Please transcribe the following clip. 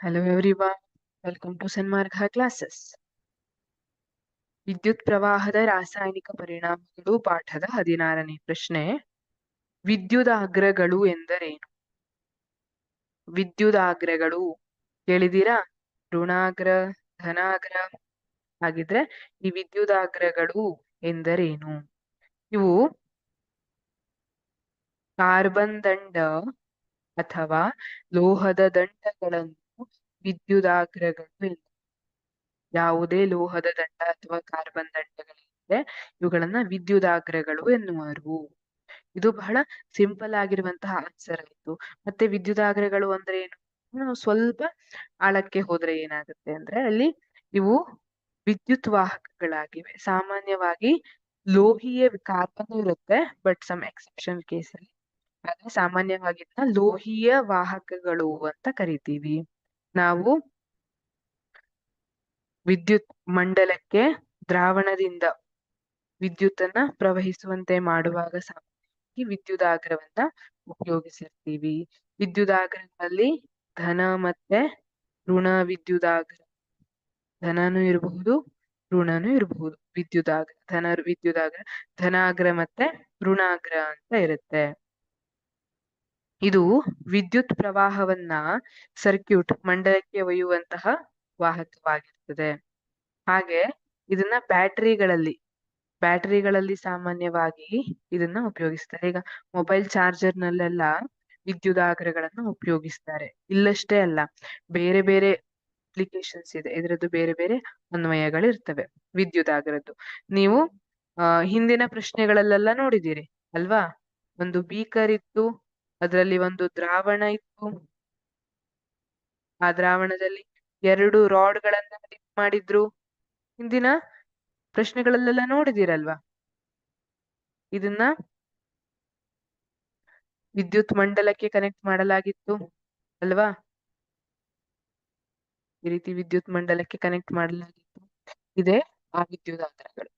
Hello everyone, welcome to Sanmarga classes. ವಿದ್ಯುತ್ ಪ್ರವಾಹದ ರಾಸಾಯನಿಕ ಪರಿಣಾಮಗಳು ಪಾಠದ 16ನೇ ಪ್ರಶ್ನೆ. ವಿದ್ಯುದಾಗ್ರಗಳು ಎಂದರೇನು? ವಿದ್ಯುದಾಗ್ರಗಳು ಕೇಳಿದೀರಾ? ಋಣಾಗ್ರ, ಧನಾಗ್ರ. ಹಾಗಿದ್ರೆ ಈ ವಿದ್ಯುದಾಗ್ರಗಳು ಎಂದರೇನು? ಇವು ಕಾರ್ಬನ್ ದಂಡ ಅಥವಾ ಲೋಹದ ದಂಡಗಳನ್ನು ವಿದ್ಯುದಾಗ್ರಗಳು ಎಂದು. ಯಾವುದೇ ಲೋಹದ ದಂಡ ಅಥವಾ ಕಾರ್ಬನ್ ದಂಡಗಳಿದೆ, ಇವುಗಳನ್ನ ವಿದ್ಯುದಾಗ್ರಗಳು ಎನ್ನುವರು. ಇದು ಬಹಳ ಸಿಂಪಲ್ ಆಗಿರುವಂತಹ ಆನ್ಸರ್ ಆಯ್ತು. ಮತ್ತೆ ವಿದ್ಯುದಾಗ್ರಗಳು ಅಂದ್ರೆ ಏನು? ನಾವು ಸ್ವಲ್ಪ ಆಳಕ್ಕೆ ಹೋದ್ರೆ ಏನಾಗುತ್ತೆ ಅಂದ್ರೆ ಅಲ್ಲಿ ಇವು ವಿದ್ಯುತ್ ವಾಹಕಗಳಾಗಿವೆ. ಸಾಮಾನ್ಯವಾಗಿ ಲೋಹೀಯ ಕಾರ್ಬನ್ ಇರುತ್ತೆ, ಬಟ್ ಸಮ್ ಎಕ್ಸೆಪ್ಷನ್ ಕೇಸ್ ಅಲ್ಲಿ. ಆದ್ರೆ ಸಾಮಾನ್ಯವಾಗಿ ಲೋಹೀಯ ವಾಹಕಗಳು ಅಂತ ಕರಿತೀವಿ. ನಾವು ವಿದ್ಯುತ್ ಮಂಡಲಕ್ಕೆ ದ್ರಾವಣದಿಂದ ವಿದ್ಯುತ್ತನ್ನ ಪ್ರವಹಿಸುವಂತೆ ಮಾಡುವಾಗ ಸಾಮಾನ್ಯವಾಗಿ ವಿದ್ಯುದಾಗ್ರವನ್ನ ಉಪಯೋಗಿಸಿರ್ತೀವಿ. ವಿದ್ಯುದಾಗ್ರಗಳಲ್ಲಿ ಧನ ಮತ್ತೆ ಋಣ ವಿದ್ಯುದಾಗ್ರ, ಧನನೂ ಇರಬಹುದು ಋಣನೂ ಇರಬಹುದು. ವಿದ್ಯುದಾಗ್ರ ಧನಾಗ್ರ ಮತ್ತೆ ಋಣಾಗ್ರ ಅಂತ ಇರುತ್ತೆ. ಇದು ವಿದ್ಯುತ್ ಪ್ರವಾಹವನ್ನ ಸರ್ಕ್ಯೂಟ್ ಮಂಡಲಕ್ಕೆ ಒಯ್ಯುವಂತಹ ವಾಹಕವಾಗಿರ್ತದೆ. ಹಾಗೆ ಇದನ್ನ ಬ್ಯಾಟರಿಗಳಲ್ಲಿ ಸಾಮಾನ್ಯವಾಗಿ ಇದನ್ನ ಉಪಯೋಗಿಸ್ತಾರೆ. ಈಗ ಮೊಬೈಲ್ ಚಾರ್ಜರ್ ನಲ್ಲೆಲ್ಲ ವಿದ್ಯುದಾಗ್ರಗಳನ್ನು ಉಪಯೋಗಿಸ್ತಾರೆ. ಇಲ್ಲಷ್ಟೇ ಅಲ್ಲ, ಬೇರೆ ಬೇರೆ ಅಪ್ಲಿಕೇಶನ್ಸ್ ಇದೆ, ಇದರದ್ದು ಬೇರೆ ಬೇರೆ ಅನ್ವಯಗಳು ಇರ್ತವೆ ವಿದ್ಯುದಾಗ್ರದ್ದು. ನೀವು ಹಿಂದಿನ ಪ್ರಶ್ನೆಗಳಲ್ಲೆಲ್ಲ ನೋಡಿದ್ದೀರಿ ಅಲ್ವಾ? ಒಂದು ಬೀಕರ್ ಇತ್ತು, ಅದರಲ್ಲಿ ಒಂದು ದ್ರಾವಣ ಇತ್ತು, ಆ ದ್ರಾವಣದಲ್ಲಿ 2 ರಾಡ್ಗಳನ್ನ ಡಿಪ್ ಮಾಡಿದ್ರು. ಹಿಂದಿನ ಪ್ರಶ್ನೆಗಳಲ್ಲೆಲ್ಲ ನೋಡಿದಿರಲ್ವಾ? ಇದನ್ನ ವಿದ್ಯುತ್ ಮಂಡಲಕ್ಕೆ ಕನೆಕ್ಟ್ ಮಾಡಲಾಗಿತ್ತು ಅಲ್ವಾ? ಈ ರೀತಿ ವಿದ್ಯುತ್ ಮಂಡಲಕ್ಕೆ ಕನೆಕ್ಟ್ ಮಾಡಲಾಗಿತ್ತು. ಇದೇ ಆ ವಿದ್ಯುದಾಗ್ರಗಳು.